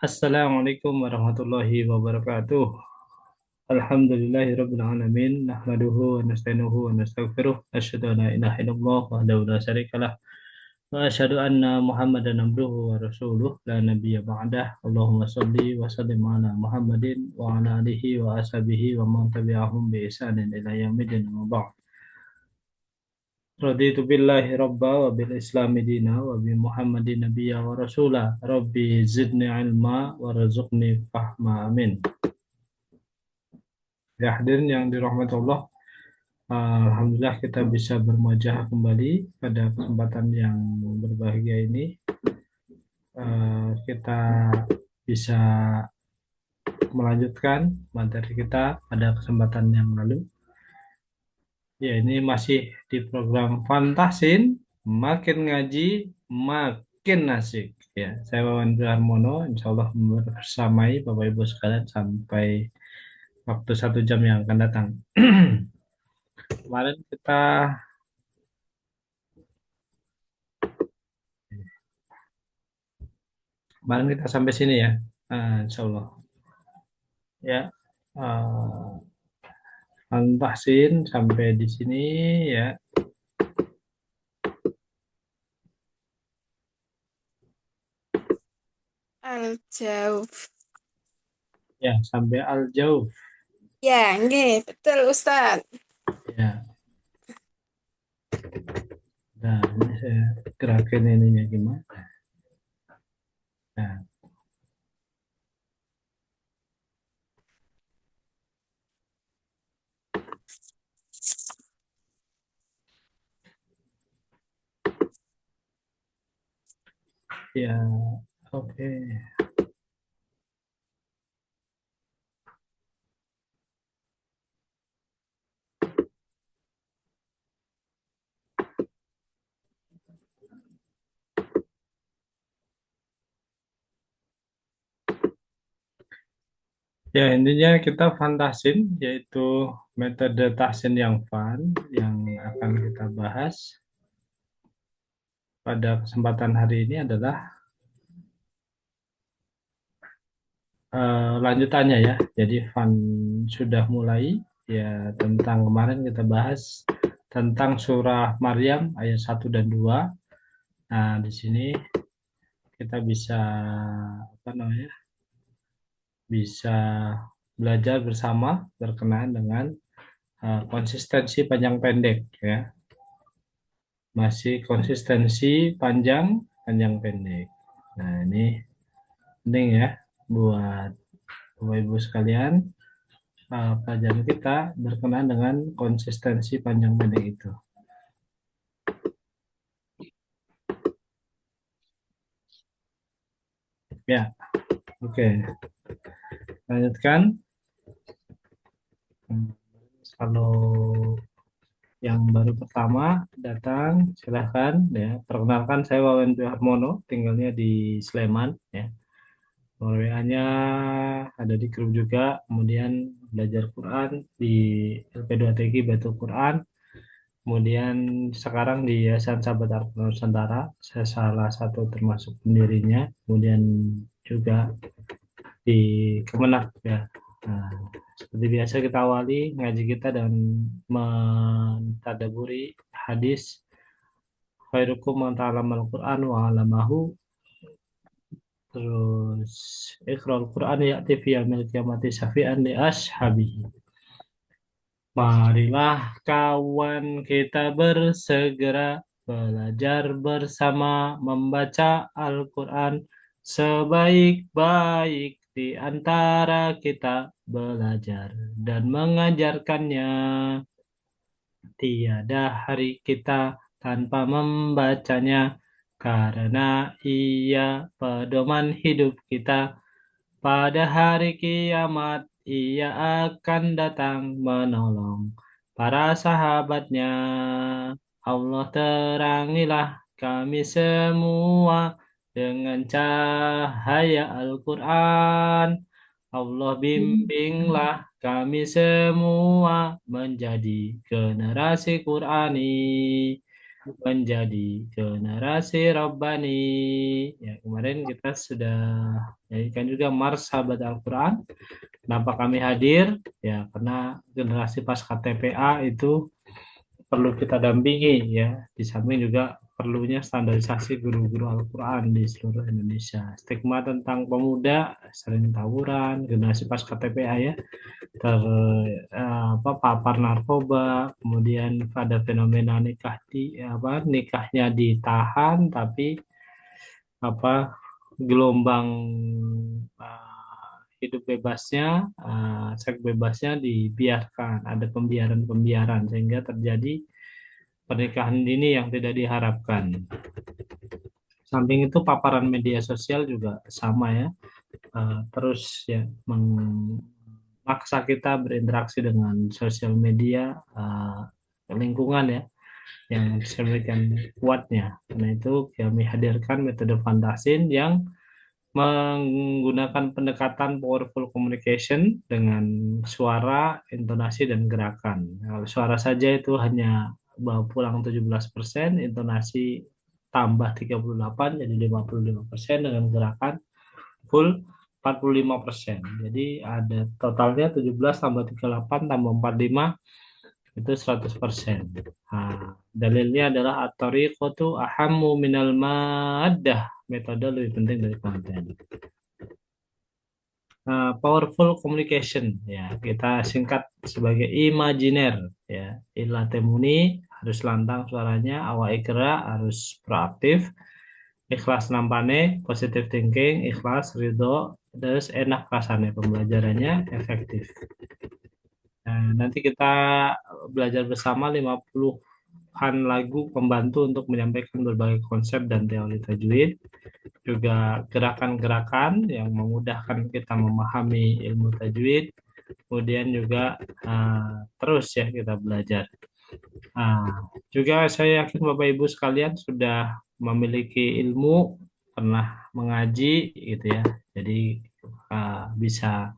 Assalamualaikum warahmatullahi wabarakatuh. Alhamdulillahirabbil alamin. Nahmaduhu wa nasta'inuhu wa nastaghfiruh. Asyhadu an la ilaha illallah wahdahu la syarikalah wa asyhadu anna Muhammadan abduhu wa rasuluh la nabiyya ba'dah. Allahumma shalli wa sallim ala Muhammadin wa ala alihi wa ashabihi wa man tabi'ahum bi ihsanin ila yaumil wa ba'd. Raditu billahi rabba wa bil islami dina wa bi Muhammadin nabiyya wa rasula. Rabbi zidni ilma wa razuqni fahma. Amin. Ya hadirin yang dirahmati Allah, Alhamdulillah kita bisa bermuajah kembali pada kesempatan yang berbahagia ini. Kita bisa melanjutkan materi kita pada kesempatan yang lalu. Ya, ini masih di program Fantasin, makin ngaji, makin asik. Ya, saya Wawan Harmono, insya Allah bersamai Bapak Ibu sekalian sampai waktu 1 jam yang akan datang. Kemarin kita sampai sini ya, insya Allah. Ya, uh, Tahsin sampai di sini ya. Al-Jauf. Ya, sampai Al-Jauf. Ya, nggih, betul Ustaz. Ya. Nah, ini saya gerakin ininya gimana? Nah, ya, oke. Ya, intinya kita fantasin, yaitu metode tahsin yang fun, yang akan kita bahas pada kesempatan hari ini adalah lanjutannya ya. Jadi fun sudah mulai, ya tentang kemarin kita bahas tentang surah Maryam ayat 1 dan 2. Nah, di sini kita bisa apa namanya? Bisa belajar bersama berkenaan dengan konsistensi panjang pendek ya. Masih konsistensi panjang panjang pendek. Nah, ini penting ya buat Bapak Ibu sekalian. Pelajaran kita berkenaan dengan konsistensi panjang pendek itu. Ya, oke. Lanjutkan. Kalau yang baru pertama datang, silahkan ya. Perkenalkan saya Wawan Harmono, tinggalnya di Sleman ya. Nomor WA-nya ada di grup juga. Kemudian belajar Quran di LP2TG Baitul Quran. Kemudian sekarang di Yayasan Sahabat Al-Quran Nusantara, saya salah satu termasuk pendirinya. Kemudian juga di Kemenak ya. Nah, seperti biasa kita awali ngaji kita dan mentadaburi hadis khairukum man ta'allamal Qur'an wa 'allamahu. Terus Iqra'ul Qur'an ya'ti fi yaumil qiyamati syafi'an li ashabihi. Marilah kawan kita bersegera belajar bersama membaca Al-Quran sebaik-baik di antara kita belajar dan mengajarkannya. Tiada hari kita tanpa membacanya karena ia pedoman hidup kita. Pada hari kiamat ia akan datang menolong para sahabatnya. Allah terangilah kami semua dengan cahaya Al-Quran. Allah bimbinglah kami semua menjadi generasi Qurani. menjadi generasi Rabbani. Ya, kemarin kita sudah nyanyikan juga Mars Sahabat Al-Quran. Kenapa kami hadir? Ya, karena generasi pasca TPA itu perlu kita dampingi ya. Di samping juga perlunya standarisasi guru-guru Al-Quran di seluruh Indonesia. Stigma tentang pemuda sering tawuran, generasi pasca TPA ya, papar narkoba, kemudian ada fenomena nikahnya ditahan tapi apa gelombang hidup bebasnya, seks bebasnya dibiarkan, ada pembiaran-pembiaran sehingga terjadi pernikahan dini yang tidak diharapkan. Samping itu paparan media sosial juga sama ya, terus ya memaksa kita berinteraksi dengan sosial media, lingkungan ya yang sedemikian kuatnya. Karena itu kami hadirkan metode Fantasin yang menggunakan pendekatan powerful communication dengan suara, intonasi, dan gerakan. Kalau suara saja itu hanya bawa pulang 17%, intonasi tambah 38 jadi 55%, dengan gerakan full 45%. Jadi ada totalnya 17 tambah 38 tambah 45 itu 100%. Nah, dalilnya adalah at-tariqatu ahammu minal maddah. Metode lebih penting dari konten. Powerful communication ya kita singkat sebagai imajiner ya. Ila temuni harus lantang suaranya, awak ikra harus proaktif, ikhlas nampane positive thinking, ikhlas ridho, terus enak rasanya pembelajarannya efektif. Nah, nanti kita belajar bersama 50-an lagu pembantu untuk menyampaikan berbagai konsep dan teori tajwid, juga gerakan-gerakan yang memudahkan kita memahami ilmu tajwid, kemudian juga terus ya kita belajar. Juga saya yakin Bapak Ibu sekalian sudah memiliki ilmu, pernah mengaji gitu ya, jadi bisa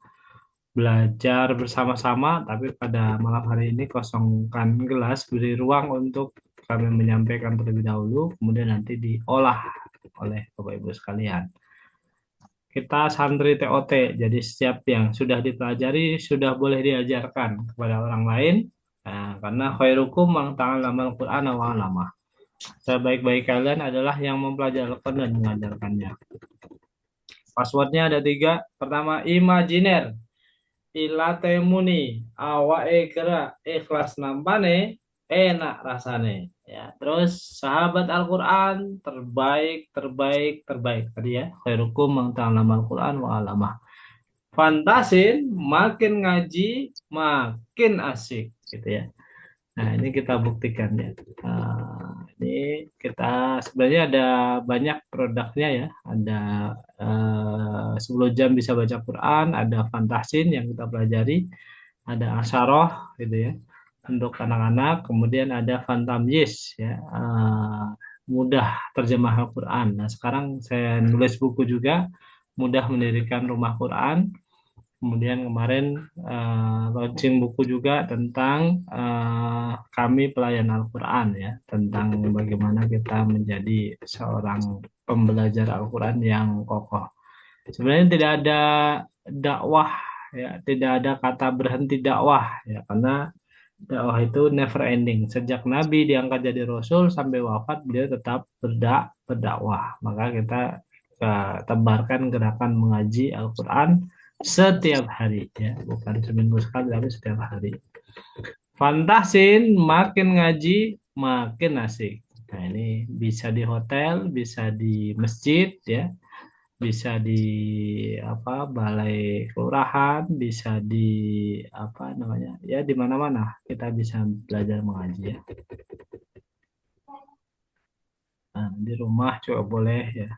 belajar bersama-sama, tapi pada malam hari ini kosongkan gelas, beri ruang untuk kami menyampaikan terlebih dahulu, kemudian nanti diolah oleh Bapak Ibu sekalian. Kita santri TOT, jadi setiap yang sudah dipelajari sudah boleh diajarkan kepada orang lain, karena khairukum man ta'allama al-Qur'an wa 'allamah. Sebaik-baik kalian adalah yang mempelajari Al-Quran dan mengajarkannya. Passwordnya ada 3. Pertama, imajiner. Ilate muni awake gerak ikhlas nampane enak rasane ya. Terus sahabat Al-Quran terbaik terbaik terbaik tadi ya, khairukum man ta'allama Al-Quran wa 'allamah. Fantasin makin ngaji makin asik gitu ya. Nah, ini kita buktikan ya. Ini kita sebenarnya ada banyak produknya ya. Ada 10 jam bisa baca Quran, ada Fantasin yang kita pelajari, ada Asaroh gitu ya untuk anak-anak, kemudian ada Fantamyis ya, mudah terjemah Al-Quran. Nah, sekarang saya nulis buku juga, mudah mendirikan rumah Quran. Kemudian kemarin launching buku juga tentang kami pelayan Al-Quran ya, tentang bagaimana kita menjadi seorang pembelajar Al-Quran yang kokoh. Sebenarnya tidak ada dakwah ya, tidak ada kata berhenti dakwah ya, karena dakwah itu never ending. Sejak Nabi diangkat jadi Rasul sampai wafat beliau tetap berdakwah. Maka kita tebarkan gerakan mengaji Al-Quran setiap hari ya, bukan seminggu sekali tapi setiap hari. Fantasin makin ngaji makin asik. Nah, ini bisa di hotel, bisa di masjid ya, bisa di balai kelurahan, bisa di ya di mana-mana kita bisa belajar mengaji ya. Nah, di rumah juga boleh ya.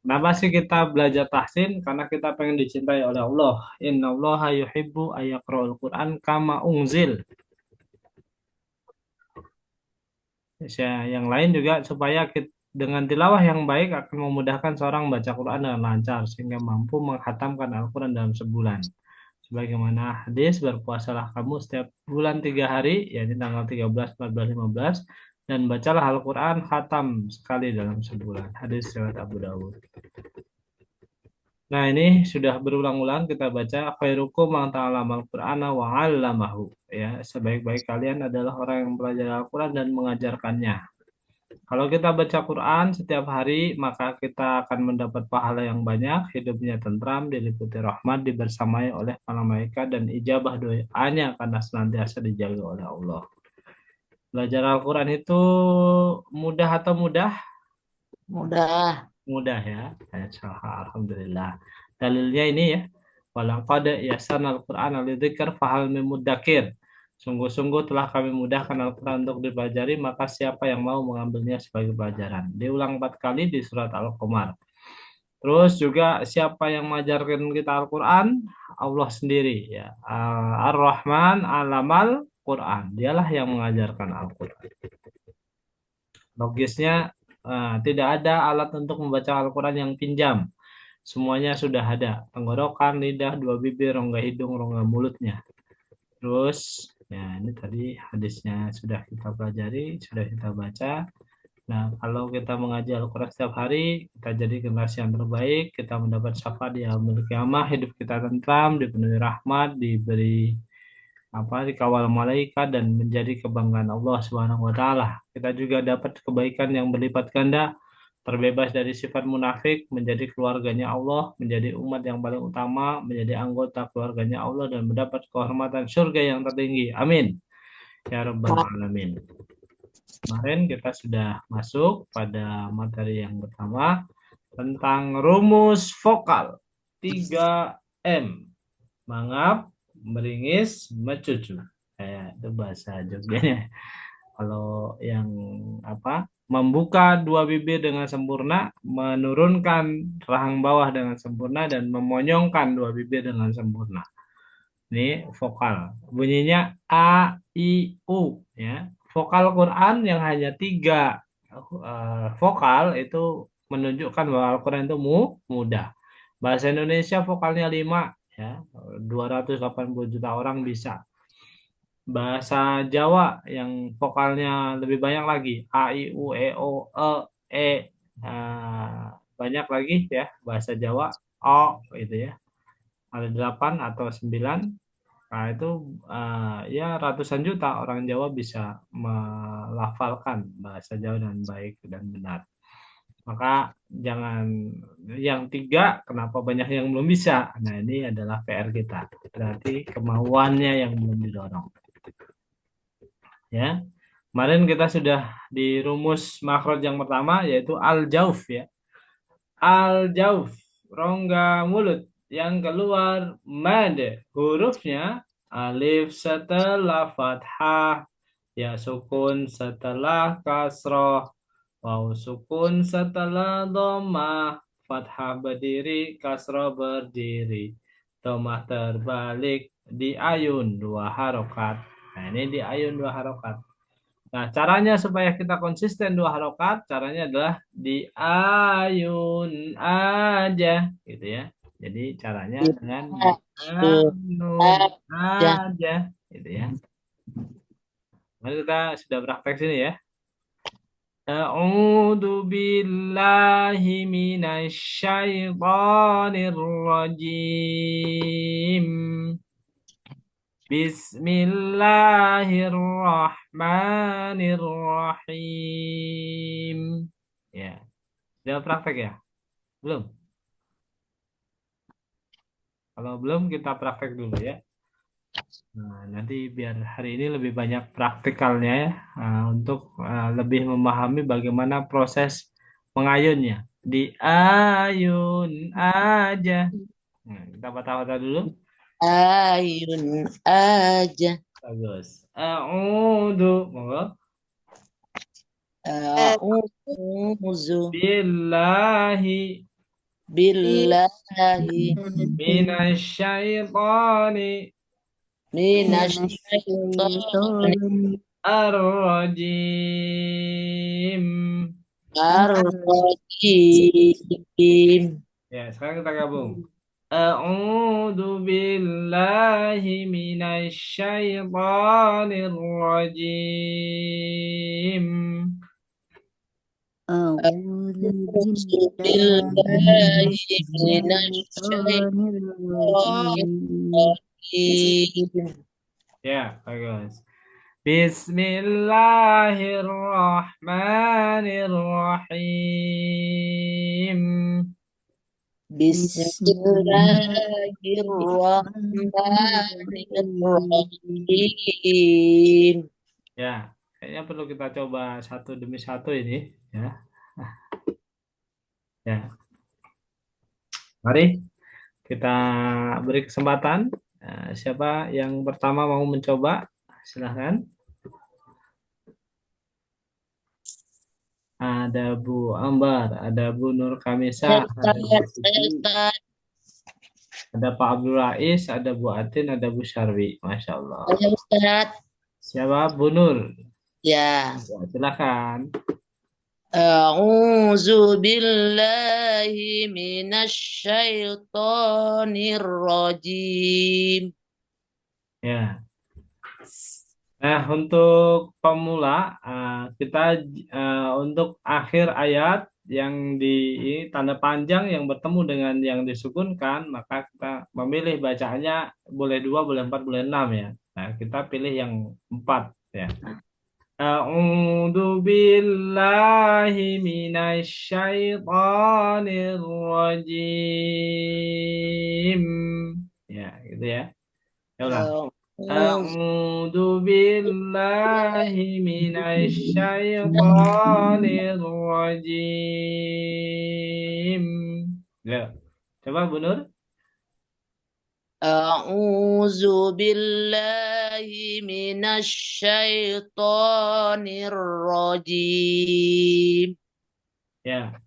Kenapa sih kita belajar tahsin? Karena kita pengen dicintai oleh Allah. Inna Allah yuhibbu ayyaqra'ul Qur'an kama unzil. Ya, yang lain juga supaya dengan tilawah yang baik akan memudahkan seorang membaca Quran dengan lancar sehingga mampu menghatamkan Al-Quran dalam sebulan. Sebagaimana hadis, berpuasalah kamu setiap bulan 3 hari, yakni tanggal 13, 14, 15, dan bacalah Al-Quran khatam sekali dalam sebulan. Hadis riwayat Abu Dawud. Nah, ini sudah berulang-ulang kita baca khairukum man ta'allama al-Qur'ana wa 'allamahu. Ya, sebaik-baik kalian adalah orang yang belajar Al-Qur'an dan mengajarkannya. Kalau kita baca Quran setiap hari, maka kita akan mendapat pahala yang banyak, hidupnya tentram, diliputi rahmat, dibersamai oleh para malaikat dan ijabah doanya karena senantiasa dijaga oleh Allah. Belajar Al-Quran itu mudah atau mudah? Mudah. Mudah ya. Alhamdulillah. Dalilnya ini ya. Walaqad yasanal Qur'an lidzikr fahal min muddakir. Sungguh-sungguh telah kami mudahkan Al-Quran untuk dipelajari, maka siapa yang mau mengambilnya sebagai pelajaran. Diulang 4 kali di surat Al-Qamar. Terus juga siapa yang mengajarkan kita Al-Quran? Allah sendiri ya. Ar-Rahman alamal Quran. Dialah yang mengajarkan Al-Quran. Logisnya tidak ada alat untuk membaca Al-Quran yang pinjam. Semuanya sudah ada. Tenggorokan, lidah, dua bibir, rongga hidung, rongga mulutnya. Terus, ya ini tadi hadisnya sudah kita pelajari, sudah kita baca. Nah, kalau kita mengaji Al-Quran setiap hari, kita jadi generasi yang terbaik, kita mendapat syafaat di yaumil qiyamah, hidup kita tentram, dipenuhi rahmat, diberi dikawal malaikat dan menjadi kebanggaan Allah Subhanahu wa taala. Kita juga dapat kebaikan yang berlipat ganda, terbebas dari sifat munafik, menjadi keluarganya Allah, menjadi umat yang paling utama, menjadi anggota keluarganya Allah dan mendapat kehormatan surga yang tertinggi. Amin. Ya rabbal alamin. Kemarin kita sudah masuk pada materi yang pertama tentang rumus vokal 3M. Mangap, meringis, mecucu. Itu bahasa Jogjanya. Kalau yang membuka dua bibir dengan sempurna, menurunkan rahang bawah dengan sempurna, dan memonyongkan dua bibir dengan sempurna. Ini vokal. Bunyinya A, I, U. Ya. Vokal Quran yang hanya 3 vokal itu menunjukkan bahwa Al-Quran itu mudah. Bahasa Indonesia vokalnya 5. Ya, 280 juta orang bisa. Bahasa Jawa yang vokalnya lebih banyak lagi, A, I, U, E, O, E, banyak lagi ya bahasa Jawa, O itu ya. Ada 8 atau 9. Nah, itu ya ratusan juta orang Jawa bisa melafalkan bahasa Jawa dengan baik dan benar. Maka jangan yang 3, kenapa banyak yang belum bisa? Nah, ini adalah PR kita. Berarti kemauannya yang belum didorong. Ya. Kemarin kita sudah di rumus makhraj yang pertama yaitu al-jauf ya. Al-jauf, rongga mulut yang keluar mad. Hurufnya alif setelah fathah, ya sukun setelah kasroh, waw sukun setelah dhammah, fathah berdiri, kasroh berdiri, dhammah terbalik di ayun 2 harokat. Nah, ini di ayun 2 harokat. Nah, caranya supaya kita konsisten 2 harokat, caranya adalah di ayun aja, gitu ya. Jadi caranya dengan di ayun aja, gitu ya. Mari kita sudah praktek sini ya. A'udzu billahi minasy syaithanir rajim. Bismillahirrahmanirrahim. Ya, sudah praktek ya? Belum? Kalau belum kita praktek dulu ya. Nah, nanti biar hari ini lebih banyak praktikalnya ya, untuk lebih memahami bagaimana proses mengayunnya. Diayun aja. Nah, kita baca-baca dulu. Ayun aja. Bagus. A'udzu, monggo. A'udzu Billahi billahi minasyaitani minasyaitonir ar-rajim. rajim. Ya, sekarang kita gabung. أعوذ بالله من الشيطان الرجيم. أعوذ أعوذ بالله بالله من من الشيطان الشيطان الرجيم. الرجيم. Ya, bagus. Bismillahirrahmanirrahim. بسم بسم الله الله الرحمن الرحمن الرحيم. Ya, kayaknya perlu kita coba satu demi satu ini. Ya, ya. Mari kita beri kesempatan. Siapa yang pertama mau mencoba? Silahkan. Ada Bu Ambar, ada Bu Nur Kamisa, ada Bu Siti, Ustaz, ada Pak Abdul Rais, ada Bu Atin, ada Bu Syarwi. Masya Allah. saya Ustaz. Siapa? Bu Nur. Ya. Ya, silakan. A'udzu billahi minasyaitonir rajim. Ya. Nah, untuk pemula, kita untuk akhir ayat yang di ini, tanda panjang yang bertemu dengan yang disukunkan, maka kita memilih bacaannya boleh dua, boleh empat, boleh enam ya. Nah, kita pilih yang empat ya. A'udzu billahi minasyaitonir rajim. Ya, gitu ya. Ya ulang. أعوذ بالله من الشيطان الرجيم. Ya. Coba Bu Nur. A'udzu billahi minasyaitonir rajim. Ya.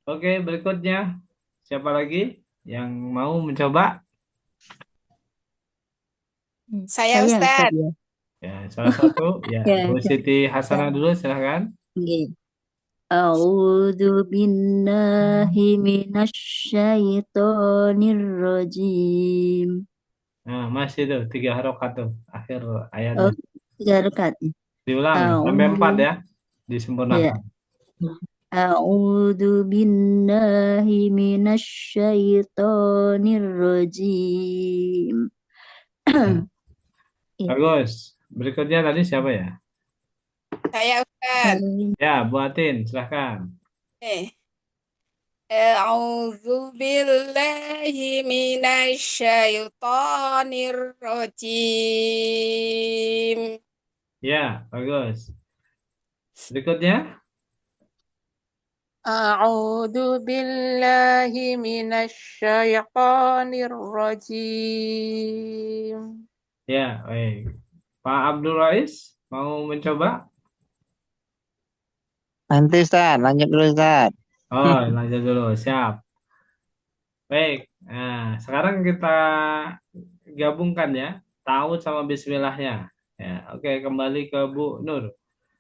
Oke, berikutnya. Siapa lagi yang mau mencoba? Saya Saya Ustaz. Ustaz ya. Ya, salah satu. Ya, Ya, Bu Siti Hasanah dulu, silahkan. Nggih. A'udzu billahi minasyaitonir rajim. Nah, masih tuh, 3 harokat tuh, akhir ayatnya. Oh, 3 rakaat. Diulang, sampai 4 ya. Ya. Disempurnakan. A'udzu billahi minasyaitonir rajim. Bagus. Berikutnya tadi siapa ya? Saya Ustaz. Ya, Bu Atin, silahkan. A'udzu billahi minasyaitonir rajim. Ya, bagus. Berikutnya. A'udzu billahi minasyaitonir rajim. Ya, baik. Pak Abdul Rais, mau mencoba? Nanti Ustaz, lanjut dulu Ustaz. Oh, lanjut dulu. Siap. Baik. Nah, sekarang kita gabungkan ya. Ta'awudz sama bismillahnya. Ya, oke, kembali ke Bu Nur.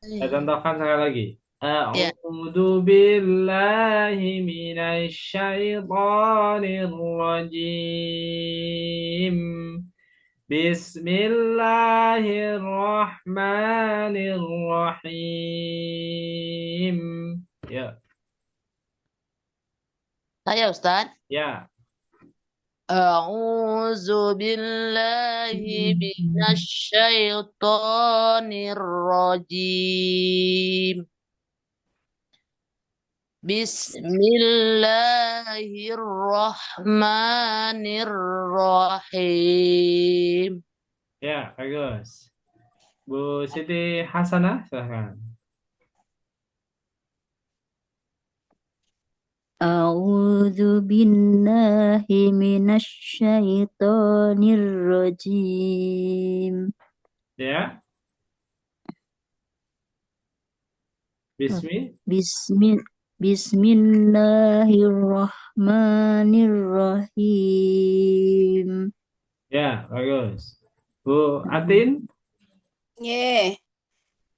Saya contohkan sekali lagi. A'udzu billahi minasyaitonir rajim. Bismillahirrahmanirrahim. Ya, Saya Ustaz. ya. A'udzu billahi minasyaitonir rajim. Bismillahirrahmanirrahim. Ya, bagus. Bu Siti Hasanah, silahkan. A'udzu billahi minasyaitonir rajim. Ya. Bismillahirrahmanirrahim. Ya, bagus. Bu Atin.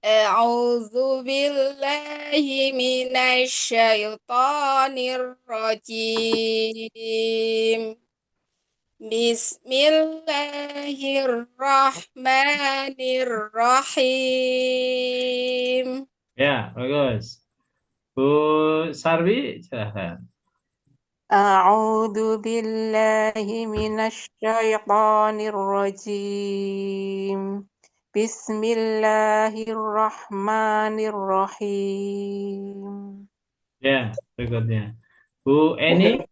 A'udzu billahi minasyaitonir rajim. Bismillahirrahmanirrahim. Ya, bagus. Bu Sarwi, silahkan. A'udzu billahi minasyaitonir rajim. Bismillahirrahmanirrahim. Ya, berikutnya. Bu Eni,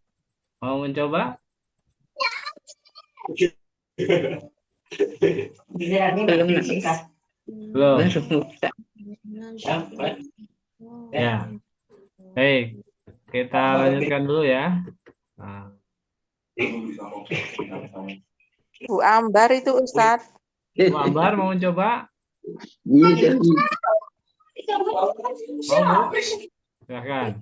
mau mencoba? Belum. Ya, baik. Kita lanjutkan dulu ya. Nah, Bu Ambar itu Ustadz. Bu Ambar mau mencoba? Mau, Bu? Silahkan.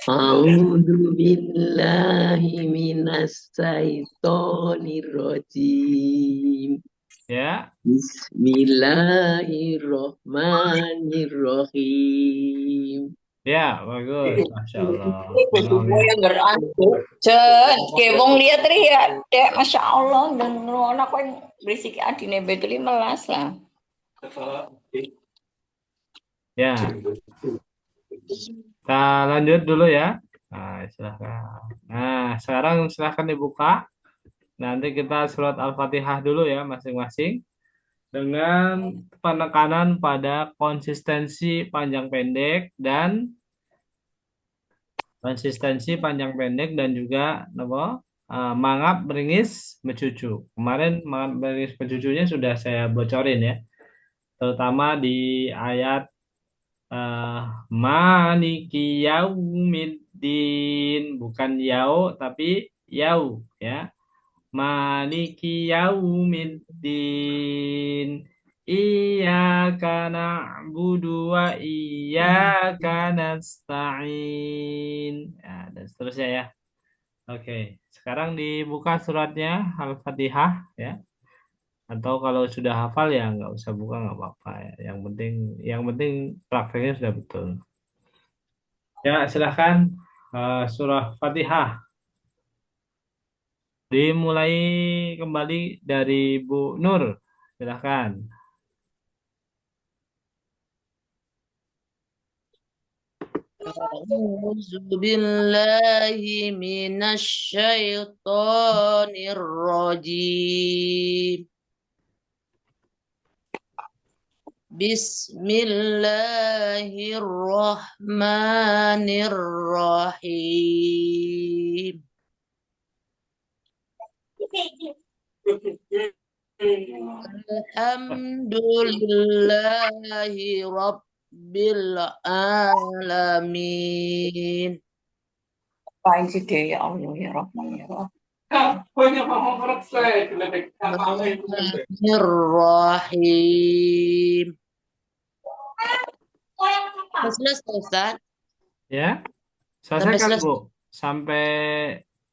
A'udzu billahi minas syaitonir rajim. Ya, Bismillahirrahmanirrahim. ya, bagus. Masya Allah. Yang berantuk. Cek, kayak wong lihat lihat, dek, masya Allah, dan anak yang berisik adine betul 15 lah. Ya, kita lanjut dulu ya. Nah, silahkan. Nah, sekarang silahkan dibuka. Nanti kita surat Al-Fatihah dulu ya masing-masing. Dengan penekanan pada konsistensi panjang pendek dan juga apa? Mangap beringis mencucu. Kemarin mangap beringis mencucunya sudah saya bocorin ya. Terutama di ayat Maliki Yaumiddin, bukan yau tapi yau ya. Maliki Yaumiddin. Iyyaka na'budu wa iyyaka nasta'in. Ya, dan seterusnya ya. Oke, sekarang dibuka suratnya Al-Fatihah ya. Atau kalau sudah hafal ya nggak usah buka nggak apa-apa ya. Yang penting prakteknya sudah betul. Ya, silahkan surah Fatihah. Dimulai kembali dari Bu Nur. Silahkan. A'udzu billahi minasy syaithanir rajim. Bismillahirrahmanirrahim. Alhamdulillahi rabbil alamin. Apain sih deh, ya Allah, ya Rahman, ya Rahim. Bismillahirrahmanirrahim. Selesai, Ustaz? Ya, Sampai selesai kan selesai. Bu? Sampai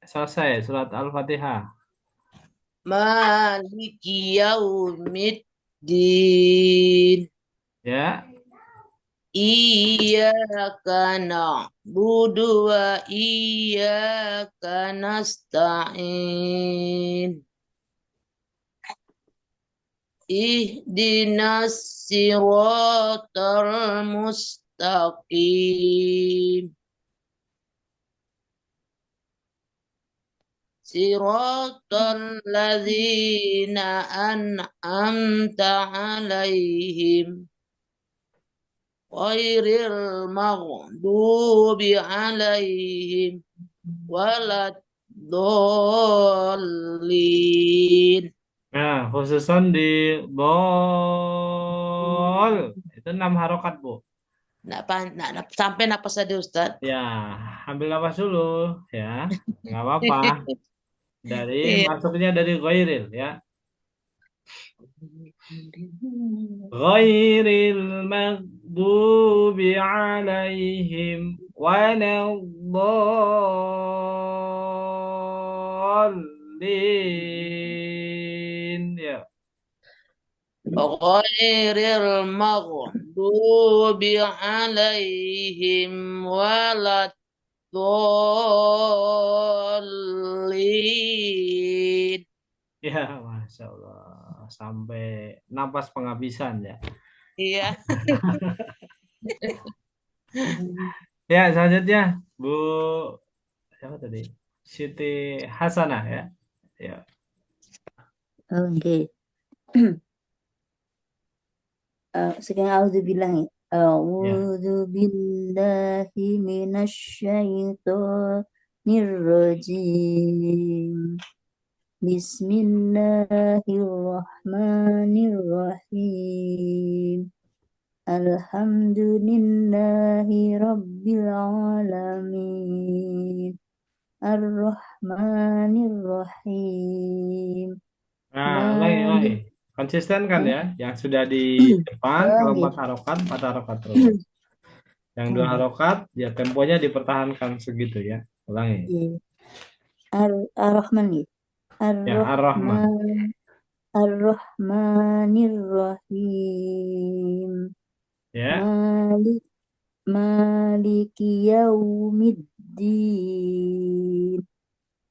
selesai surat Al-Fatihah. Maliki yaumiddin. Ya, Iyyaka na'budu wa iyyaka nasta'in. Ihdinas siratal mustaqim. Siratal ladzina an'amta 'alaihim ghairil maghdubi 'alaihim waladdallin. nah khususan di bol itu 6 harokat Bu. Sampai napas tadi Ustaz. Ya, ambil napas dulu ya, nggak apa-apa. Masuknya dari ghairil ya. Ghairil maghdubi 'alaihim waladdallin ya. Ghairil maghdubi 'alaihim waladdallin. Ya, Masya Allah. Sampai napas penghabisan ya. Iya. Ya, selanjutnya Bu siapa tadi? Siti Hasanah ya. Ya. Oke. Sekarang auzubillah ya. Ya. A'udzu billahi minasyaitonir rajim. Bismillahirrahmanirrahim. Alhamdulillahi rabbil alamin. Ar-Rahmanir-Rahim. Nah, ulangi, ulangi. Malik. Konsisten kan ya? Yang sudah di depan, kalau Oke. 4 harokat terus. Yang 2 Oke. harokat, ya temponya dipertahankan segitu ya. Ulangi. Ar-Rahman ya. Ya, Ar-Rahman. Ar-Rahmanir-Rahim. Ya. Maliki yaumiddin.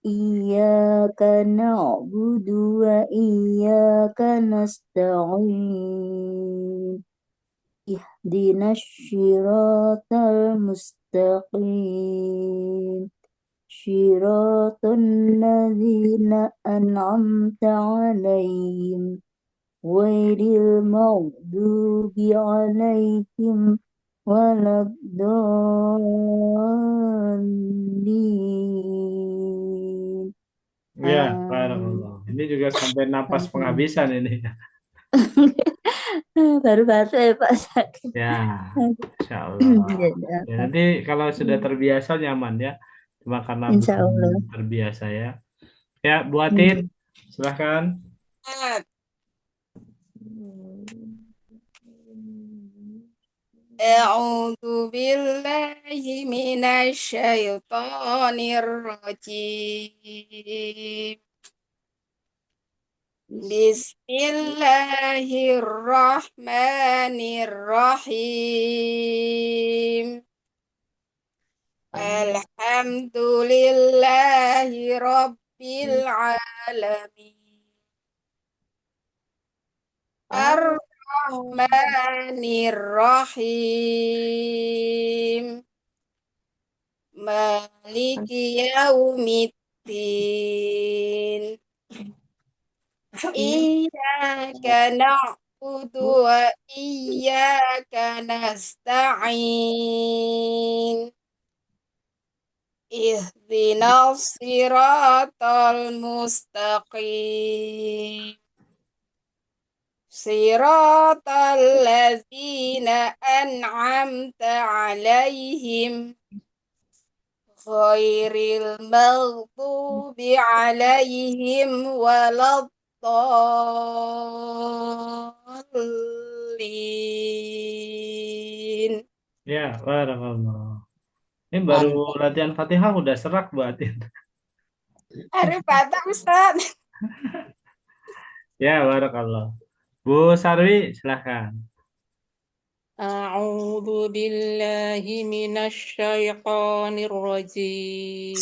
Iyyaka na'budu wa iyyaka nasta'in. Ihdinas syiratal mustaqim. Syiratal ladzina an'amta 'alaihim ghairil maghdubi 'alaihim waladdallin. Ya, Amin. barakallah. Ini juga sampai napas penghabisan ini. Baru batuk ya Pak sakit. Ya, Insya Allah. Ya, Ya, nanti kalau sudah terbiasa nyaman ya. Cuma karena Insya belum Allah. terbiasa ya. Ya, buatin. Silahkan. أعوذ بالله من الشيطان الرجيم بسم الله الرحمن الرحيم الحمد لله رب العالمين الرحمن الرحيم مالك يوم الدين إياك نعبد وإياك نستعين اهدنا الصراط المستقيم صراط الذين أنعمت عليهم غير المغضوب عليهم ولا الضالين. Ya, barakallah. Ini baru latihan Fatihah udah serak buatin. Hari Fatah Ustaz. Ya, barakallah. Bu Sarwi, silahkan. أعوذ بالله من الشيطان الرجيم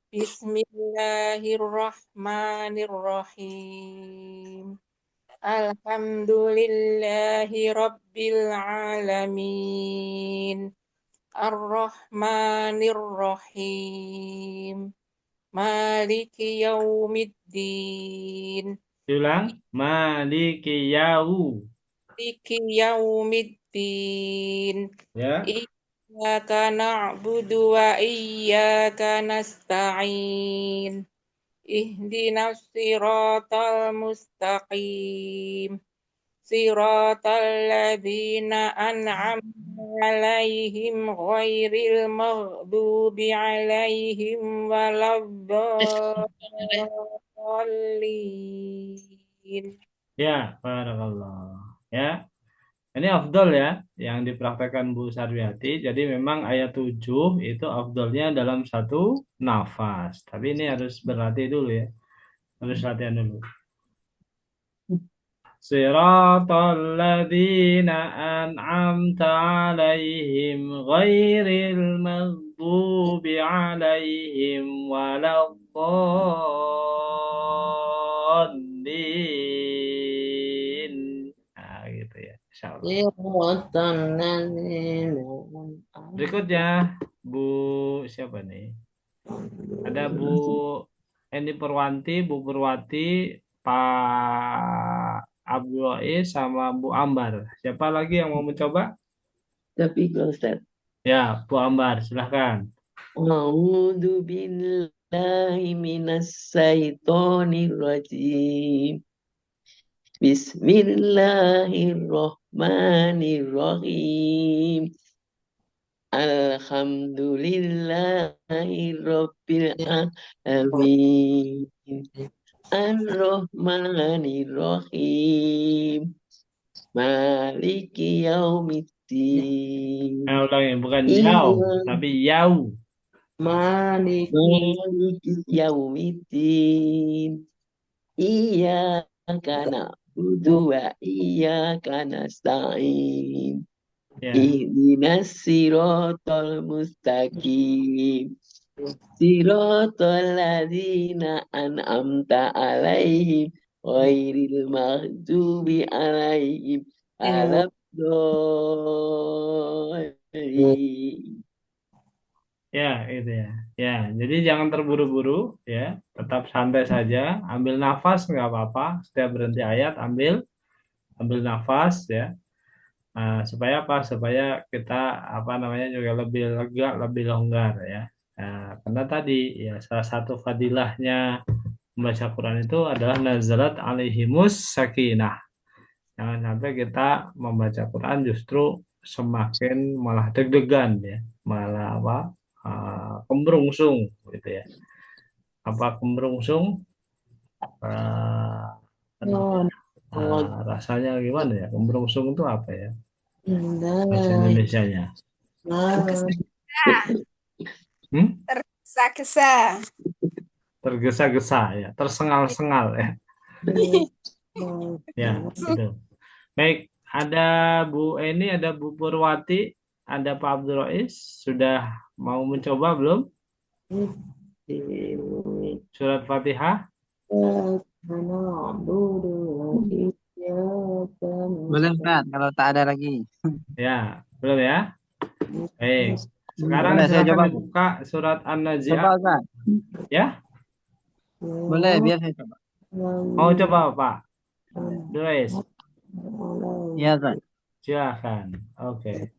بسم الله الرحمن الرحيم الحمد لله رب العالمين الرحمن الرحيم مالك يوم الدين Diulang. Maliki yau. مالك يوم الدين Ya. إياك نعبد وإياك نستعين اهدنا الصراط المستقيم صراط الذين أنعمت عليهم غير المغضوب عليهم ولا الضالين. Ya, barakallah. Ya. Ini afdol ya, yang dipraktekkan Bu Sarwiati. Jadi memang ayat 7 itu afdolnya dalam satu nafas. Tapi ini harus berlatih dulu ya. Harus latihan dulu. Siratal ladzina an'amta 'alaihim ghairil maghdubi 'alaihim waladdallin. Siratal ladzina Berikutnya, Bu siapa nih? Ada Bu Eni Purwanti, Bu Purwati, Pak Abdul Rais, sama Bu Ambar. Siapa lagi yang mau mencoba? Tapi Ustaz. Ya, Bu Ambar, silahkan. A'udzu billahi minas syaitonir rajim. Bismillahirrahmanirrahim. Alhamdulillahirabbil alamin. Ar-Rahmanir-Rahim. Maliki yaumiddin. Ulangi, bukan yau, tapi yau. Maliki yaumiddin. Iyyaka na'budu wa iyyaka nasta'in. Ya. Ihdinas siratal mustaqim. Siratal ladzina an'amta 'alaihim ghairil maghdubi 'alaihim waladdallin. Ya, itu ya. Ya, jadi jangan terburu-buru ya, tetap santai saja, ambil nafas nggak apa-apa. Setiap berhenti ayat ambil nafas ya. Supaya apa? Supaya kita apa namanya juga lebih lega, lebih longgar ya. Karena tadi ya salah satu fadilahnya membaca Quran itu adalah nazalat alaihimus sakinah. Jangan sampai kita membaca Quran justru semakin malah deg-degan ya, malah apa? Kemerungsung gitu ya. Apa kemerungsung? Rasanya gimana ya? Kemerungsung itu apa ya? Bahasa Indonesianya. Tergesa-gesa. Tergesa-gesa ya, tersengal-sengal ya. Ya, gitu. Baik, ada Bu Eni, ada Bu Purwati, ada Pak Abdul Rais. Sudah mau mencoba belum? Surat Fatihah. Boleh Ustaz, kalau tak ada lagi. Ya, belum ya? Baik. Sekarang Boleh, saya silakan coba. dibuka surat Coba An-Nazi'at Ustaz. ya. Boleh, biar saya coba. Mau coba Pak Durais? Iya Ustaz. Silakan. Oke.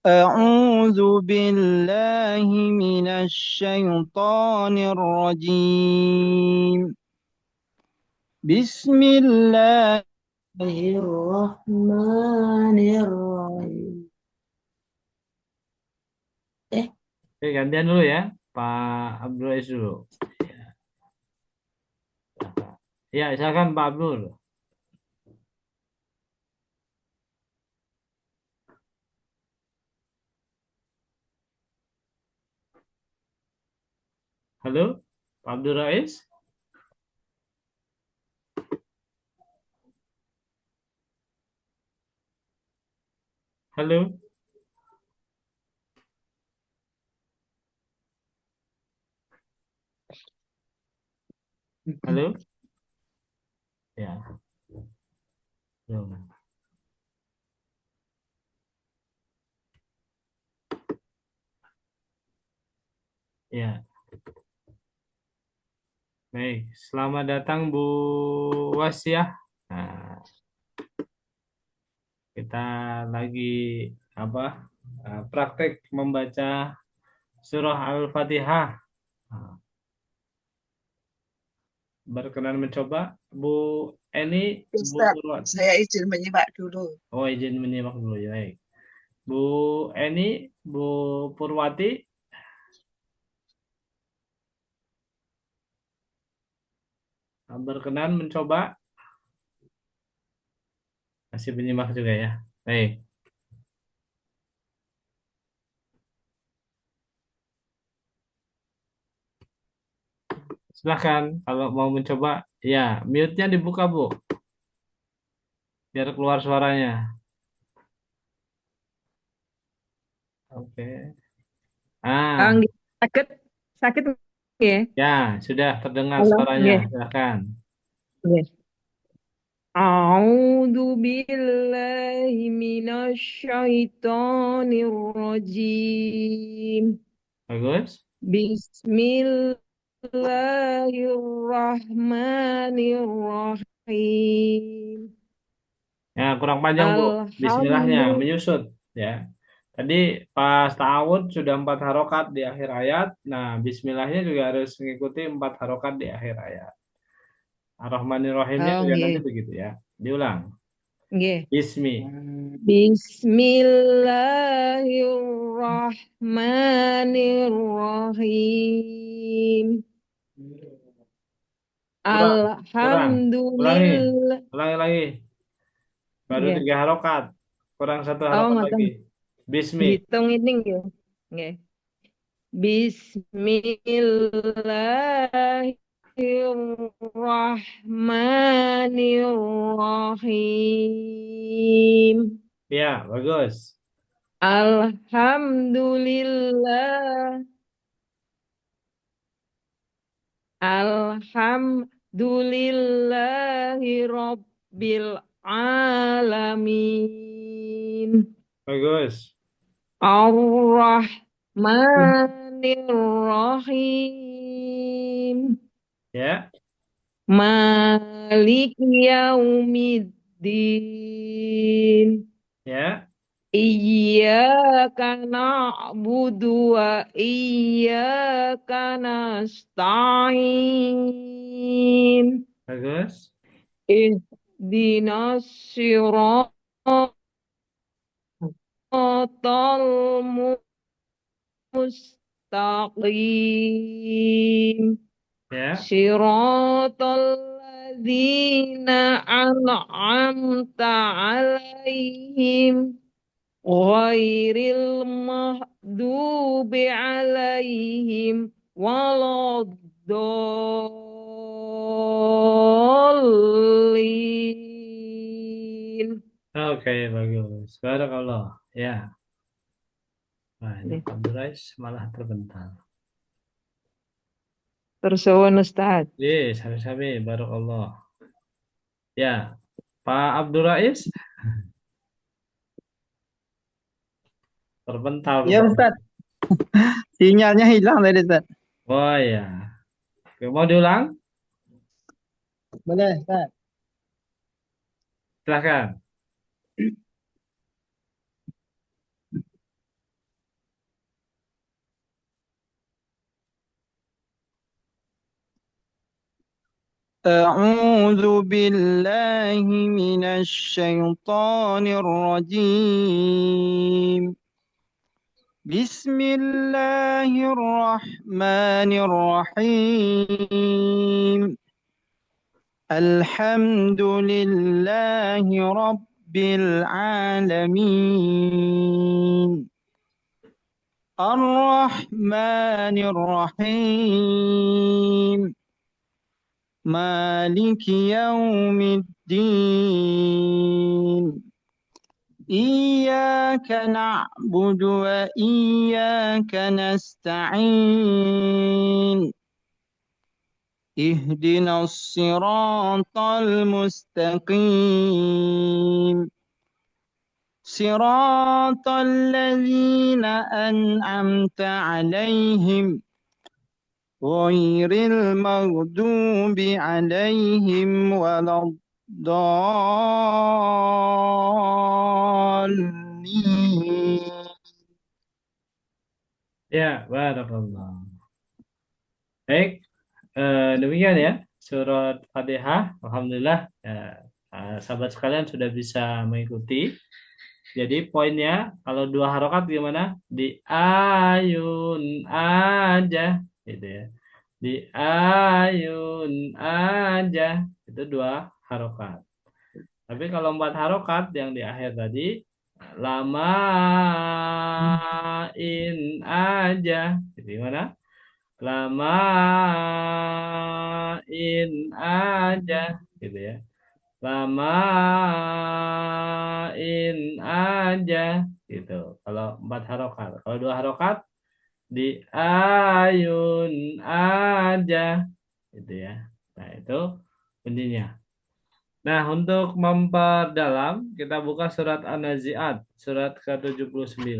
أعوذ بالله من الشيطان الرجيم بسم الله Bismillahirrahmanirrahim. Oke, gantian dulu ya, Pak Abdul Rais dulu. Ya, silakan Pak Abdul. Halo, Pak Abdul Rais. Halo. Halo. Ya. Belum. Ya. Baik, selamat datang Bu Wasyah. Nah, kita lagi apa? Praktek membaca surah Al-Fatihah. Nah, berkenan mencoba Bu Eni, Bu Ustaz, Purwati. saya izin menyimak dulu. Oh, izin menyimak dulu ya. Baik. Bu Eni, Bu Purwati. Berkenan mencoba. Masih menyimak juga ya. Baik. Silahkan kalau mau mencoba. Ya, mute-nya dibuka Bu. Biar keluar suaranya. Oke. Sakit, sakit ya? Ya, sudah terdengar Halo, suaranya. ya. Silakan. Oke. A'udzu billahi minasyaitonir rajim. Bagus. Bismillahirrahmanirrahim. Ya, kurang panjang, Bu. Bismillahnya Alhamdulillah. menyusut ya. Tadi pas ta'awud sudah 4 harokat di akhir ayat. Nah, bismillahnya juga harus mengikuti 4 harokat di akhir ayat. Ar-Rahmanir-Rahimnya Oh, juga nanti nggih. begitu ya. Diulang. Nggih. Bismi. Bismillahirrahmanirrahim. Kurang. Ulangi. Alhamdulillah. Ulangi lagi. Baru Nggih. 3 harokat. Kurang 1 Oh, harokat ngoten. lagi. Bismi. Dihitung ini nggih. Nggih. Bismillahirrahmanirrahim. Ya, bagus. Alhamdulillah. Alhamdulillahi Rabbil Alamin. Bagus. Ar-Rahmanir-Rahim. Ya. Malik Yaumiddin. Ya. Iyyaka na'budu wa iyyaka nasta'in. Bagus. Ihdinas siratal mustaqim. Ya. Siratal ladzina an'amta 'alaihim ghairil maghdubi 'alaihim waladdallin. Oke, bagus. Barakallah. Ya. Nah, ini Pak Durais malah terbental. Tersuwun Ustaz. Yes, sami-sami. Barakallah. Ya, Pak Abdurais terbental. Ya Ustaz, sinyalnya hilang tadi Ustaz. Oh ya. Oke, mau diulang? Boleh Ustaz. Silahkan. أعوذ بالله من الشيطان الرجيم. بسم الله الرحمن الرحيم. الحمد لله رب العالمين. الرحمن الرحيم. مالك يوم الدين. إياك نعبد وإياك نستعين. اهدنا الصراط المستقيم. صراط الذين أنعمت عليهم غير المغضوب عليهم ولا الضالين. Ya, barakallah. Baik, demikian ya surat Fatihah. Alhamdulillah, sahabat sekalian sudah bisa mengikuti. Jadi poinnya kalau 2 harokat gimana? Di ayun aja, gitu ya. Di ayun aja itu 2 harokat. Tapi kalau 4 harokat yang di akhir tadi lamain aja, jadi gimana? Lamain aja, gitu ya. Lamain aja, gitu. Kalau 4 harokat, kalau 2 harokat di ayun aja, gitu ya. Nah itu kuncinya. Nah, untuk memperdalam, kita buka surat An-Nazi'at, surat ke-79,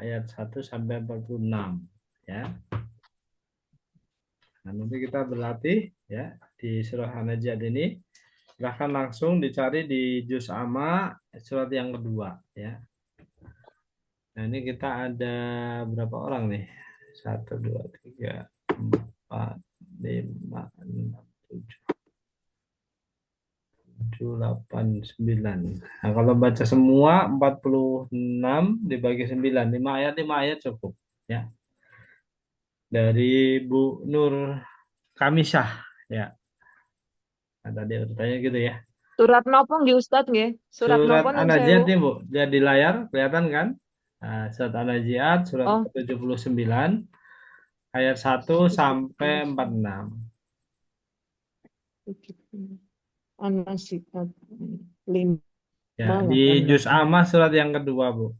ayat 1 sampai 46. Ya. Nah, nanti kita berlatih ya di surah An-Nazi'at ini. Silahkan langsung dicari di juz amma surat yang kedua ya. Nah, ini kita ada berapa orang nih? 1, 2, 3, 4, 5, 6, 7, 8, 9. Nah, kalau baca semua 46 dibagi 9, 5 ayat, 5 ayat cukup ya. Dari Bu Nur Kamisah ya. Nah, tadi urutannya gitu ya. Surat nopo nggih Ustaz nggih? Surat Surat nopo nun An-Nazi'at sewu? nih Bu, lihat di layar kelihatan kan? Nah, surat An-Nazi'at surat Oh, ke-79 ayat 1 sampai 46. An-Nazi'at 5 Ya, di juz amma surat yang kedua, Bu.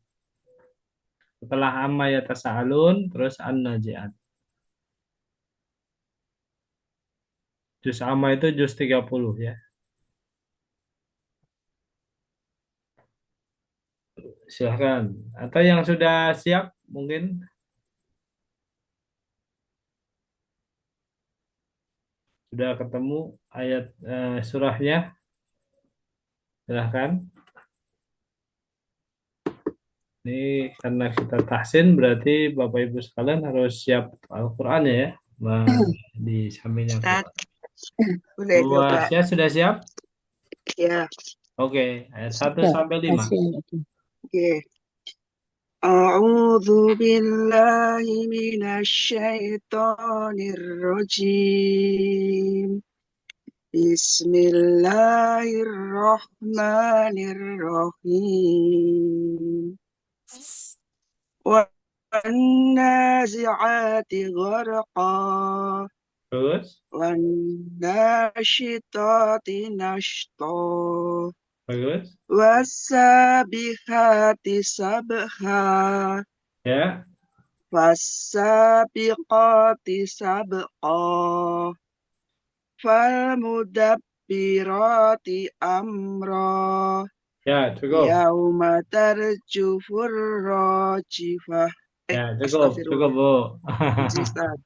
Setelah amma ya tasa'alun, terus An-Nazi'at. Juz amma itu juz 30 ya. Silahkan. Atau yang sudah siap mungkin sudah ketemu ayat surahnya. Silahkan. Ini karena kita tahsin berarti Bapak Ibu sekalian harus siap Al-Qur'an ya. Di sampingnya. Ustaz, boleh Bu coba. Asia sudah siap? Ya, Oke, ayat 1 Ya, sampai 5. oke. A'udzu billahi minasyaitonir rajim. Bismillahirrahmanirrahim. Wan-nazi'ati gharqa. Terus? Wan-nashitati nashta. Bagus. Wasabihati sabha. Ya. Fasabiqati sabqa. Falmudabbirati amra. Ya, cukup. Yauma tarjufur rajifah. Ya, cukup, Bu. Ustaz.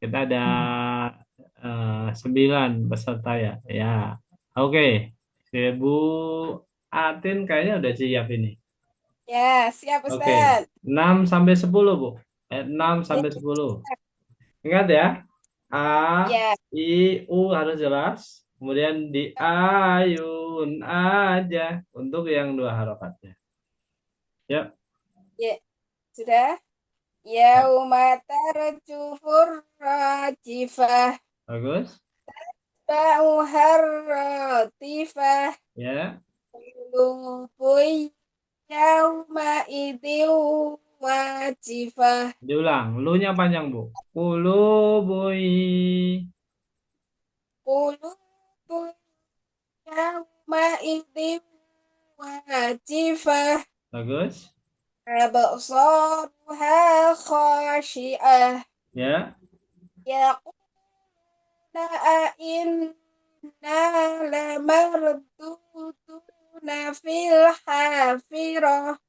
Kita ada 9 peserta ya. Ya. Oke. Bu Atin kayaknya udah siap ini. Ya, siap Oke. Ustaz. 6 sampai 10, Bu. 6 sampai 10. Ingat ya. A, Ya. I, U harus jelas. Kemudian di ayun aja untuk yang 2 harokatnya. Yap. Ya, sudah. Yauma tarjufur rajifah. Bagus. Ba'uhar ratifah. Ya. Qulubuy yauma idin wajifah. Diulang. Lu-nya panjang, Bu. Qulubuy. Qulubuy yauma idin wajifah. Bagus. Absaruha khashi'ah. Ya. Yaquluna inna lamarduduna fil hafirah.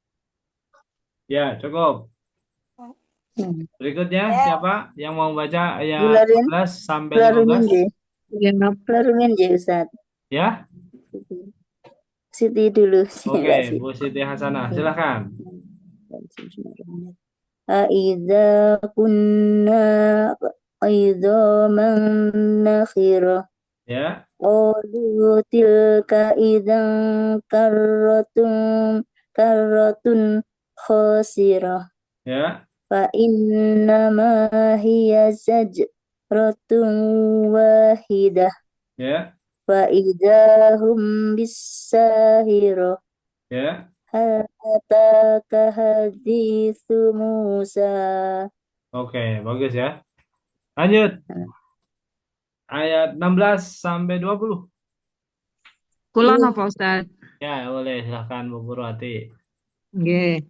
Ya, cukup. Berikutnya Ya. siapa yang mau baca ayat Bularin. 11 sampai Larungin 15? je. Larungin je Ustaz. Ya. Siti dulu. Oke, Bu Siti Hasanah, silakan. Aiza kunna idzaman nakhirah. Ya. Qalu tilka idzan karratun khasirah. Ya. Fa innama hiya zajratun wahidah. Ya. Fa idahum bisahirah. Ya. Hal ataka hadithu Musa. Oke, bagus ya. Lanjut. Ayat 16 sampai 20. Kula napa Ustaz? Ya, boleh silakan Bu Purwati. Nggih.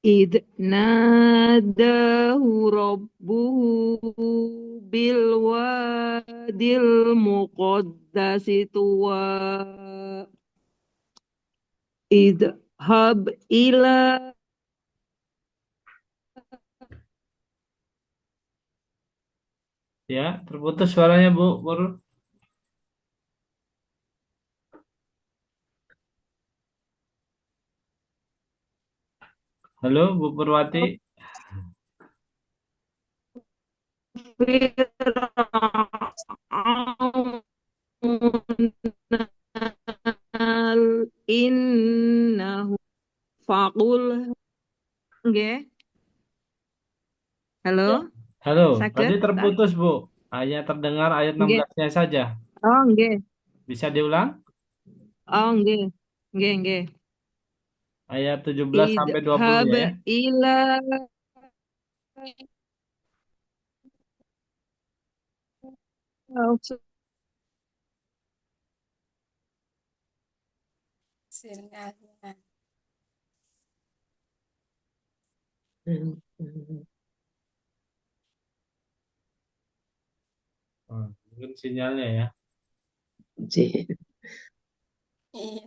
إذ ناداه ربه بالواد المقدس طوى اذهب إلى Ya, terputus suaranya Bu Pur. Halo Bu Purwati. فرعون إنه فقل nggih. Halo, Halo, tadi saged ta? terputus Bu. Hanya terdengar ayat Nggih. 16-nya saja. Oh, nggih. Bisa diulang? Oh, nggih. Nggih, nggih. Ayat 17 sampai 20 Idhab ya. ila Bismillahirrahmanirrahim. Oh, mungkin sinyalnya ya. Iya.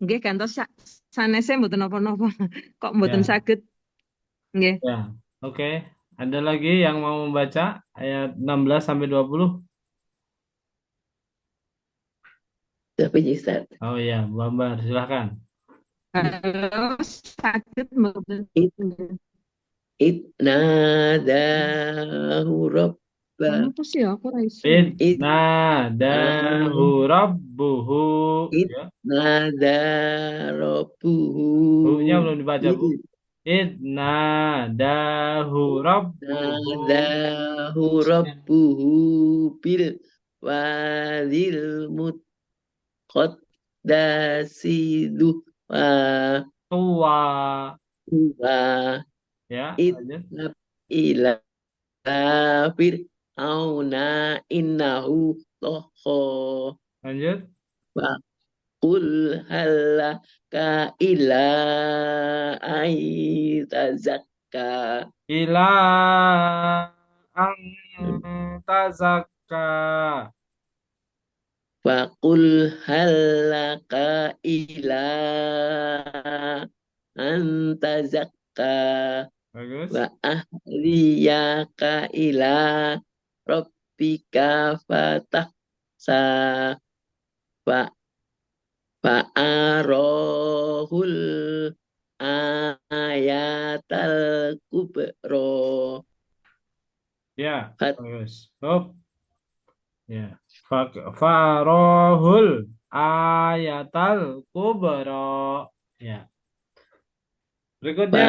nggih kantos sanese mboten napa-napa. Kok mboten Ya, saged. Nggih. ya. Oke. Ada lagi yang mau membaca ayat 16 sampai 20? Tapi Ustaz. Oh iya, Bu Ambar, silahkan. Halo, saged mboten? Nadahu rabba. Kenapa sih aku ora iso? Nadahu rabbuhu. Ya. Nadarobuhu. Bu-nya belum dibaca, Bu. Nadahu rabbuhu. Nadahu rabbuhu bil wadil muqaddasi wa Tua. Ya, lanjut. idhab ila fir'auna innahu tagha. Lanjut. Wa qul halaka ila aitazakka. Ila tazakka. Wa qul halaka ila antazakka. Bagus. Wa ahliyaka ila rabbika fatahsa. Fa'arahul ayatal kubro. Ya, bagus. Stop. Ya. Farahul ayatal kubro. Ya. Berikutnya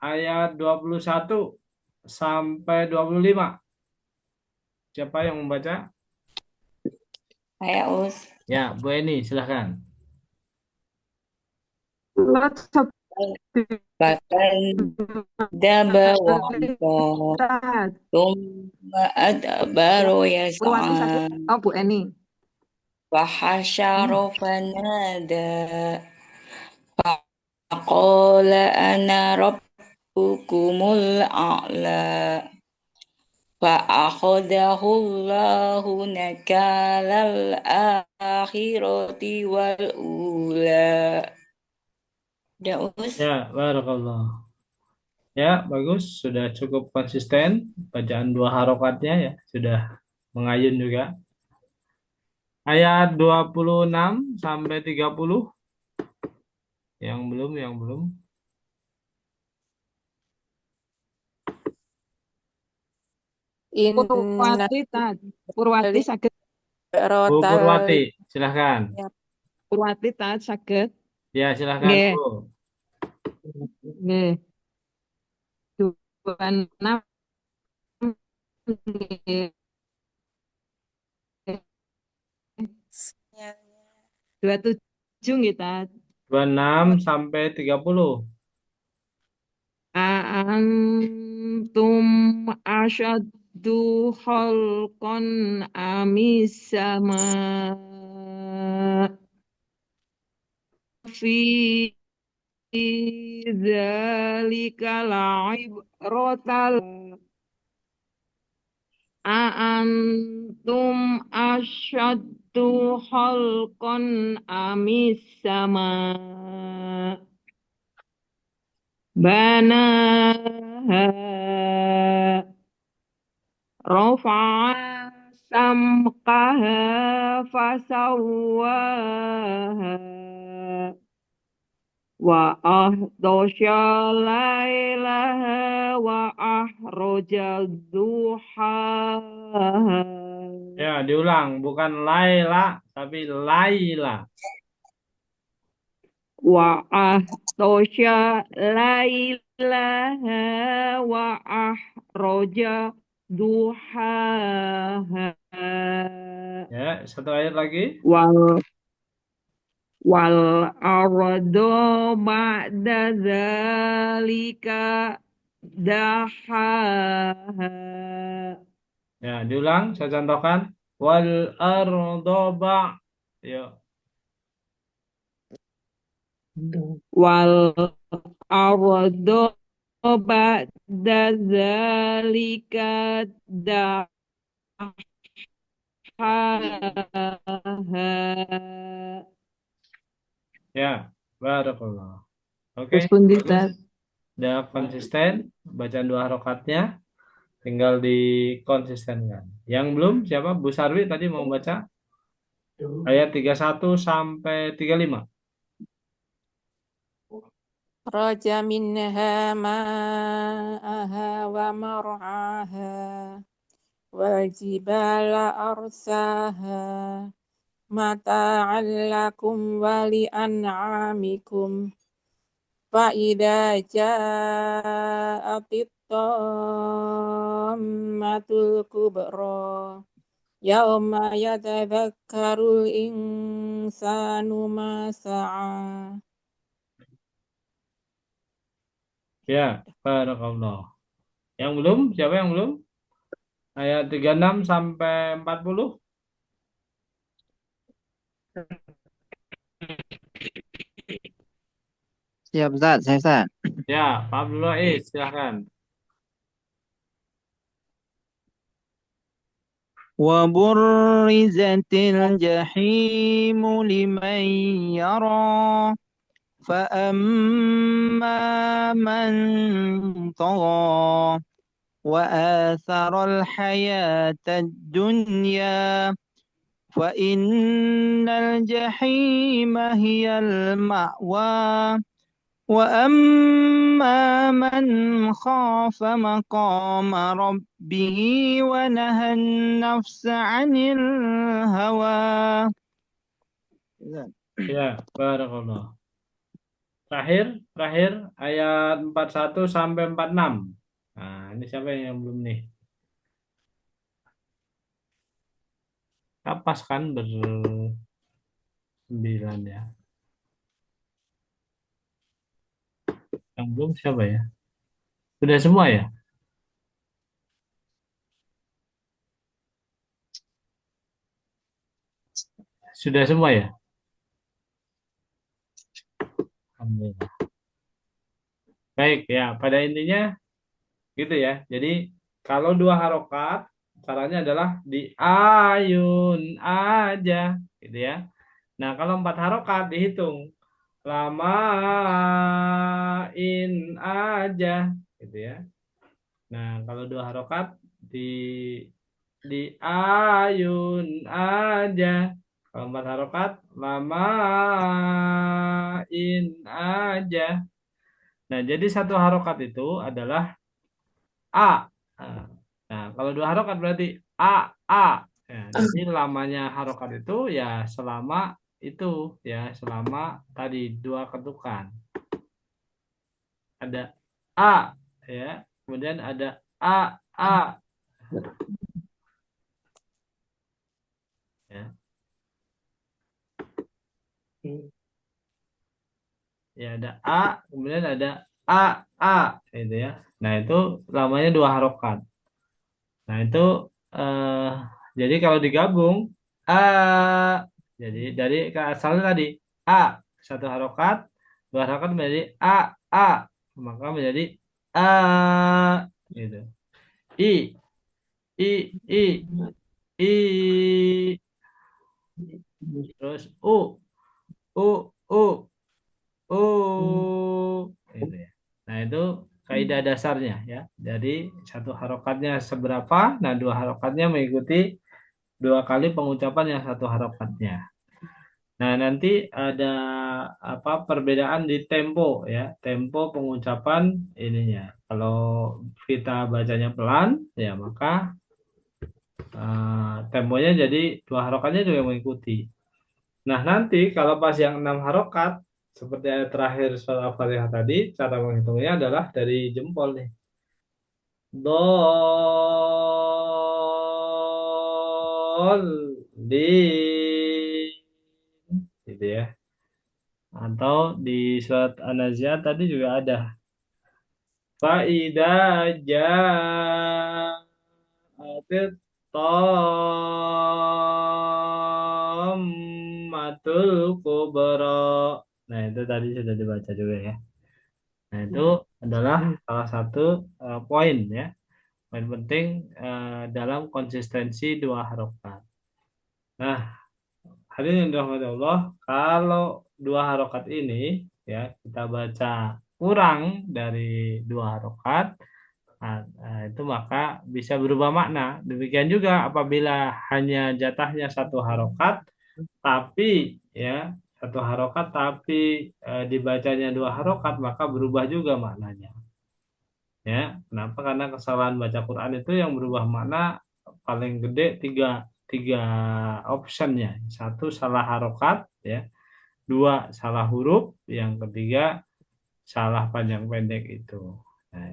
ayat 21 sampai 25. Siapa yang membaca? Saya Us. Ya, Bu Eni, silahkan. Bahkan daba wa'ita thumma adbaru Purwati yas'a saged. Oh, Bu Eni. fahasyara fanada faqala ana rabbukumul a'la fa'akhadahu Allahu nakalal akhirati wal ula. Daus. Ya, barakallah. Ya, bagus. Sudah cukup konsisten. Bacaan dua harokatnya ya. Sudah mengayun juga. Ayat 26 sampai 30. Yang belum. Purwati tat. Purwati saged. Bu Purwati, silahkan. Purwati tat saged. Ya, silahkan Nggih. Bu. Nggih. 26 nggih. 27 nggih tat. 26 sampai 30. Antum asyaddu khalqan amis sama. fi dzalika la'ibratan A'antum asyaddu khalqan amis sama banaha rafa'a samkaha fasawwaha wa ahdosha lailaha wa ahroja duhaha Ya, diulang, bukan Laila tapi Laila. wa ahdosha lailaha wa ahroja duhaha Ya, satu ayat lagi. wal ardo ba'da zalika dahaha Ya, diulang, saya contohkan. Wal ardoba. Yuk. wal ardo ba'da zalika dahaha. Ya, barakallah. Oke, Terus pun bagus. Ustaz. Udah konsisten bacaan 2 harokatnya, tinggal dikonsistenkan. Yang belum siapa? Bu Sarwi tadi mau baca ayat 31 sampai 35. Raja minha ma'aha wa mar'aha wal jibala arsaha mata'an lakum wa li'an'amikum fa idza ja'atit tammatul kubra yauma yatadzakkarul insanu ma sa'a. Ya, barakallah. Yang belum? Siapa yang belum? Ayat 36 sampai 40. Siap Ustaz, saya Ustaz. Ya, Pak Abdul Wahid, silahkan. وبرزت الجحيم لمن يرى فأما من طغى وآثر الحياة الدنيا فإن الجحيم هي المأوى وأما من خاف مقام ربه ونهى النفس عن الهوى. Ya, barakallah. Terakhir ayat 41 sampai 46. Nah, ini siapa yang belum nih? Kapas kan bersembilan ya. Yang belum siapa ya? Sudah semua ya? Sudah semua ya? Alhamdulillah. Baik ya, pada intinya gitu ya. Jadi kalau 2 harokat, caranya adalah di ayun aja, gitu ya. Nah, kalau 4 harokat dihitung lamain aja, gitu ya. Nah, kalau 2 harokat di ayun aja. Kalau 4 harokat lamain aja. Nah, jadi 1 harokat itu adalah A. Nah, kalau 2 harokat berarti A. Ya, jadi lamanya harokat itu ya selama itu ya selama tadi 2 ketukan. Ada A ya, kemudian ada A. Ya. Ya ada A, kemudian ada gitu ya. Nah, itu lamanya 2 harokat. Nah, itu jadi kalau digabung A, jadi dari asalnya tadi A, satu harokat, dua harokat menjadi a, maka menjadi a, gitu. I, i, terus u, gitu ya. Nah itu kaidah dasarnya ya. Jadi satu harokatnya seberapa, nah dua harokatnya mengikuti dua kali pengucapan yang satu harokatnya. Nah, nanti ada apa perbedaan di tempo ya, tempo pengucapan ininya. Kalau kita bacanya pelan, ya maka temponya jadi dua harokatnya juga mengikuti. Nah, nanti kalau pas yang 6 harokat, seperti ayat terakhir surat Al-Fatihah tadi, cara menghitungnya adalah dari jempol nih. Gitu ya. Atau di surat An-Nazi'at tadi juga ada. Fa'idha ja'atit tammatul kubra. Nah, itu tadi sudah dibaca juga ya. Nah, itu adalah salah satu poin ya. Poin penting dalam konsistensi dua harokat. Nah, hadirin yang dirahmati Allah, kalau dua harokat ini ya kita baca kurang dari dua harokat, itu maka bisa berubah makna. Demikian juga apabila hanya jatahnya satu harokat, tapi ya satu harokat tapi dibacanya dua harokat, maka berubah juga maknanya. Ya, kenapa? Karena kesalahan baca Quran itu yang berubah makna paling gede tiga optionnya. Satu salah harokat, ya. Dua salah huruf, yang ketiga salah panjang pendek itu. Nah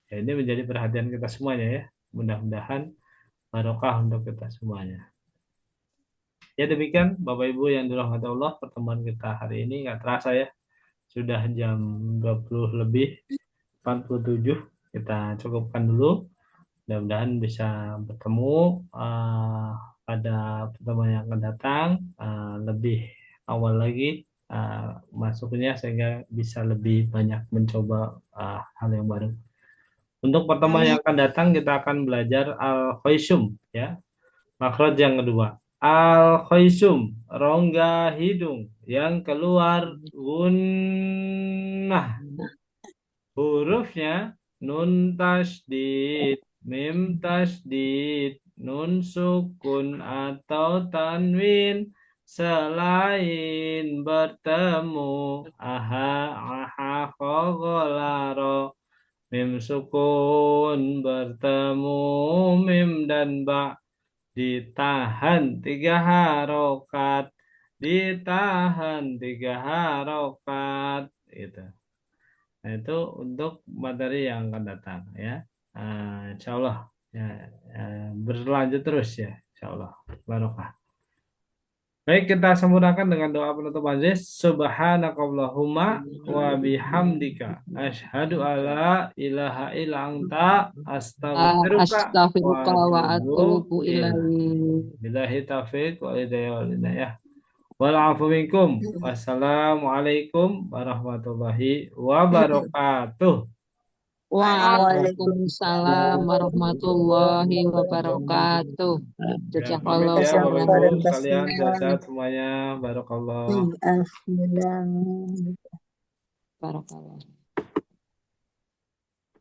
ini menjadi perhatian kita semuanya ya. Mudah-mudahan barokah untuk kita semuanya. Ya demikian Bapak Ibu yang dirahmati Allah, pertemuan kita hari ini nggak terasa ya. Sudah jam 20 lebih 47. Kita cukupkan dulu. Mudah-mudahan bisa bertemu pada pertemuan yang akan datang lebih awal lagi masuknya sehingga bisa lebih banyak mencoba hal yang baru. Untuk pertemuan yang akan datang kita akan belajar al-khaysum ya. Makhraj yang kedua. Al-khaysum, rongga hidung yang keluar gunnah. Hurufnya nun tasdid, mim tasdid, nun sukun atau tanwin selain bertemu aha khogolaro, mim sukun bertemu mim dan ba, ditahan 3 harokat, ditahan 3 harokat itu. Nah, itu untuk materi yang akan datang ya. Insya Allah ya, berlanjut terus ya, insya Allah barokah. Baik, kita sempurnakan dengan doa penutup majelis. Subhanakallahumma wa bihamdika asyhadu alla ilaha illa anta astaghfiruka wa atubu ilaik. Billahi taufiq wal hidayah. Wa'alaikum minkum. Wassalamualaikum warahmatullahi wabarakatuh. Waalaikumsalam warahmatullahi wabarakatuh. Jazakallahu khairan. Kalian sehat semuanya. Barakallah. Alhamdulillah. Barakallah.